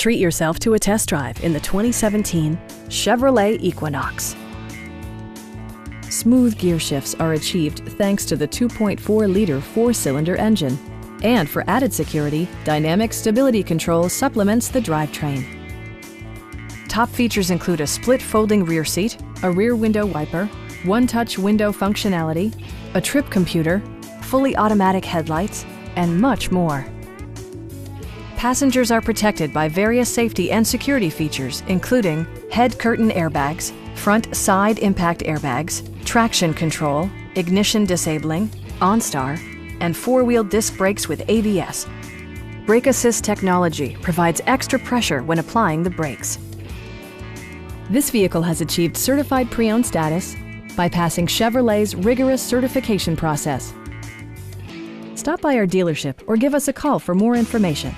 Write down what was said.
Treat yourself to a test drive in the 2017 Chevrolet Equinox. Smooth gear shifts are achieved thanks to the 2.4-liter four-cylinder engine. And for added security, dynamic stability control supplements the drivetrain. Top features include a split folding rear seat, a rear window wiper, one-touch window functionality, a trip computer, fully automatic headlights, and much more. Passengers are protected by various safety and security features, including head curtain airbags, front side impact airbags, traction control, ignition disabling, OnStar, and four-wheel disc brakes with ABS. Brake Assist technology provides extra pressure when applying the brakes. This vehicle has achieved certified pre-owned status by passing Chevrolet's rigorous certification process. Stop by our dealership or give us a call for more information.